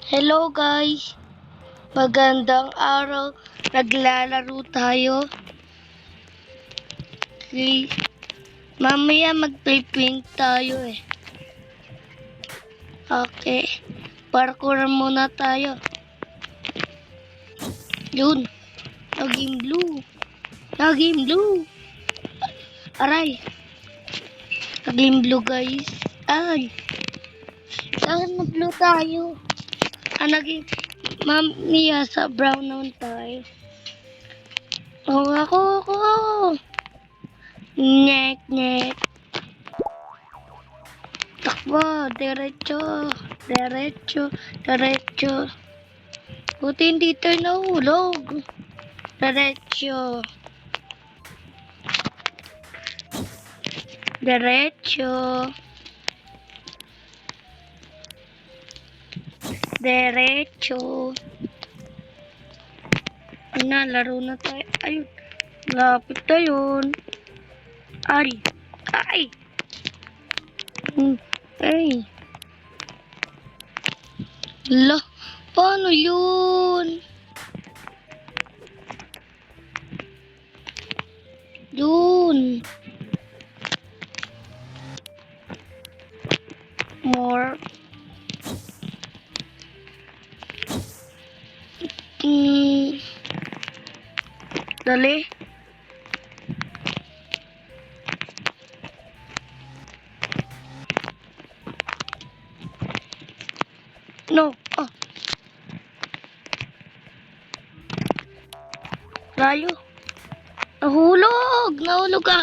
Hello guys, magandang araw. Naglalaro tayo. Okay. Mamaya magpipink tayo eh. Okay, parkour muna tayo. Yun, naging blue. Aray, naging blue guys. Ay, saan na blue tayo? Naging mamaya sa brown naman tayo. Oh, ako. Nek. Takbo, diretso. Buti hindi tayo nahulog. Diretso. Laro na tayo. Ayun. Lapit na yun. Ay. Ay. Lah, paano yun? Yun. More. Dali. No. Layo. Nahulog ka.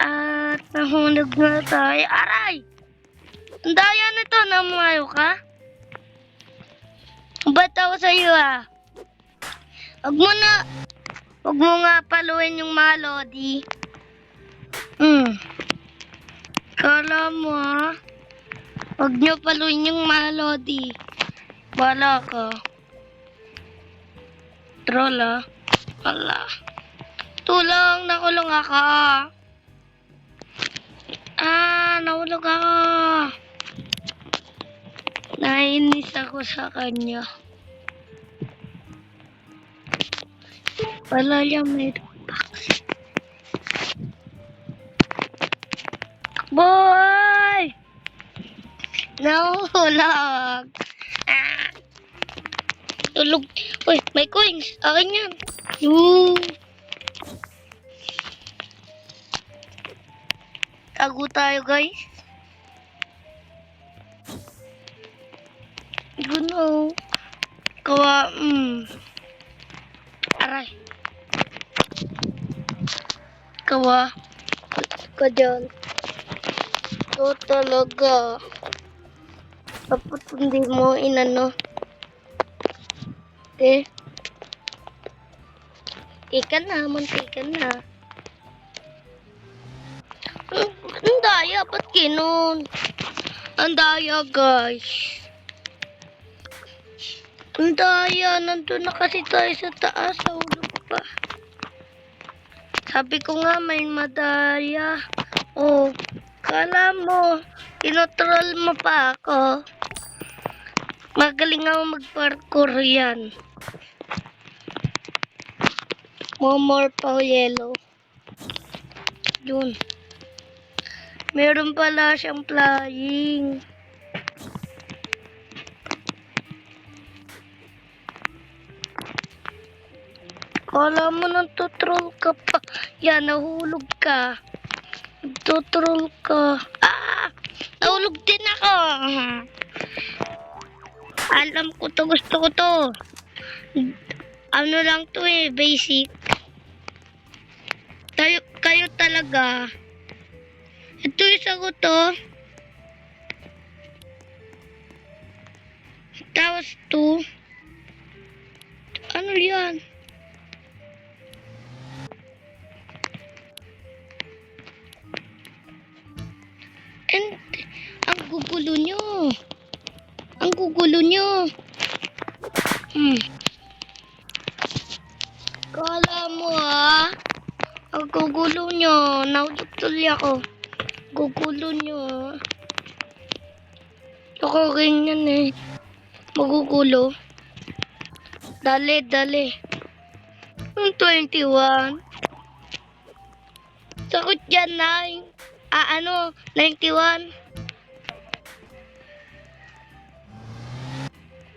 At nahulog na tayo. Aray! Ang daya nito, namayo ka? Ba't ako sa'yo Huwag mo nga paluin yung mga lodi. Kala mo Huwag nyo paluin yung mga lodi. Wala ka. Troll Wala. Tulong, nakulong ako. Nahulog ako. Nainis ako sa kanya. Wala niya may box. Boy! Nahulog. Tulog. Uy, may coins. Akin yan. Tago tayo, guys. Guno. Kawa, Aray. Kawa. Ka dyan. Ito talaga. Dapat hindi mo inano. Okay. Muntikan na. Ang daya, ba't kinon? Ang daya, guys. Ang daya, nandun na kasi tayo sa taas. Nahulog pa. Sabi ko nga, may madaya. Kala mo, kinotrol mo pa ako. Magaling ako mag-parkour yan. More pa yellow. Yun. Meron pala siyang flying. Kala mo nagtutroll ka pa. Yan, nahulog ka. Nagtutroll ka. Nahulog din ako. Alam ko to, gusto ko to. Ano lang to basic. Kayo talaga. Ito isa ko to. Tapos to. Ano yan? And, ang gugulo nyo. Kala mo ang gugulo nyo. Nahulog tuloy ako. Gugulo nyo. Ako ganyan eh. Magugulo. Dali, dali. Yung 21. Sagot yan, 9. 91.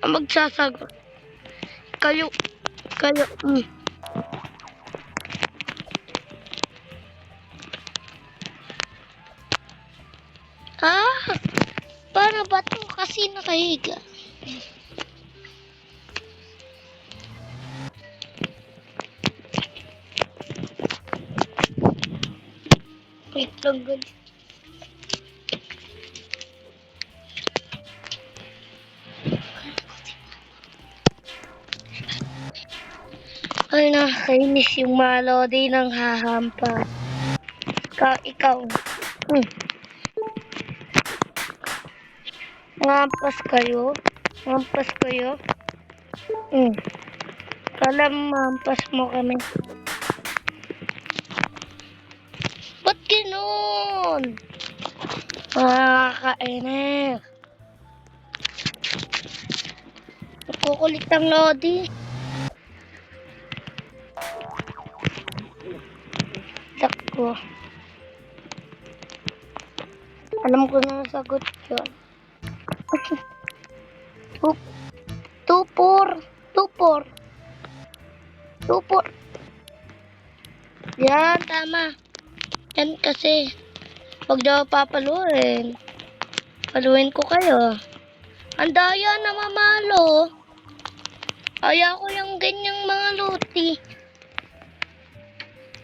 Ang magsasagot. Kayo. Kayo. Para ba to kasi nakahiga? Wait lang guys. Ay, nakakainis yung Melody ng hahampa. Ikaw. Ngampas kayo. Kala mampas mo kami. Ba't ganoon? Nakakainis. Nakukulit ang Lodi. Takbo. Alam ko na sagot yun. 2-4. Yan, tama. Yan kasi. Huwag daw papaluin. Paluin ko kayo. Ang daya na mamalo. Ayaw ko yung ganyang mga luti.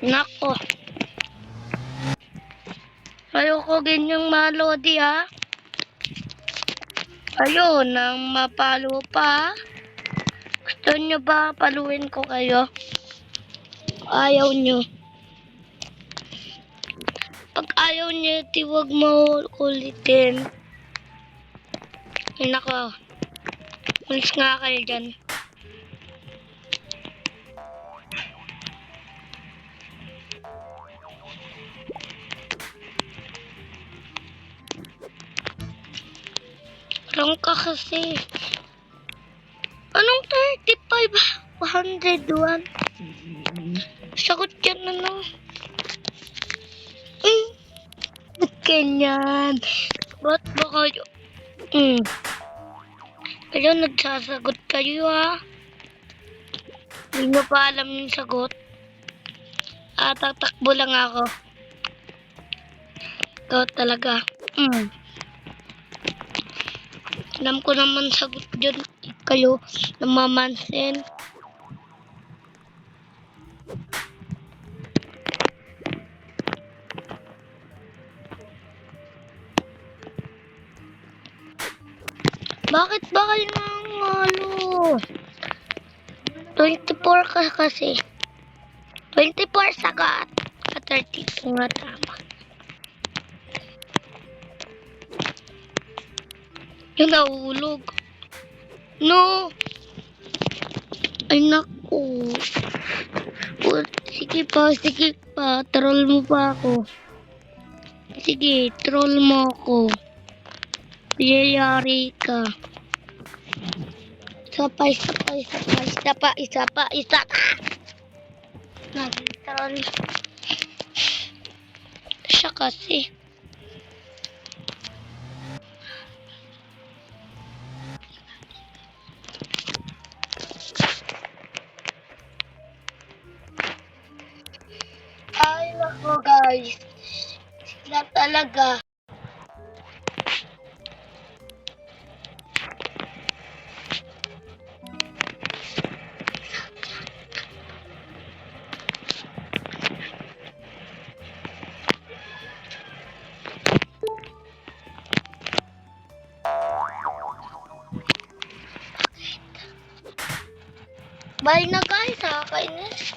Nako. Ayaw ko ganyang malodi ha. Ayun, nang mapalo pa. Gusto nyo ba paluin ko kayo? Ayaw nyo. Pag ayaw nyo, huwag mo kulitin. Ay nako. Malis nga kayo dyan. Wrong ka kasi. Anong 35? 101? Sagot yan ano? Ba't ganyan? Ba't ba kayo? Kayo nagsasagot kayo ha? Hindi nyo pa alam yung sagot? Tatakbo lang ako. Ikaw talaga. Alam ko naman sagot dyan. Kayo namamansin. Bakit ba kayo nangalo? 24 ka kasi. 24 sagot. 32 nga tama. Yung nahulog. No. Ay naku. Sige pa. Troll mo pa ako. Sige, troll mo ako. Yayari ka. Isa pa. Nag-troll. Siya kasi. Ay, naku guys. Sila talaga. Bye na guys, nakakainis.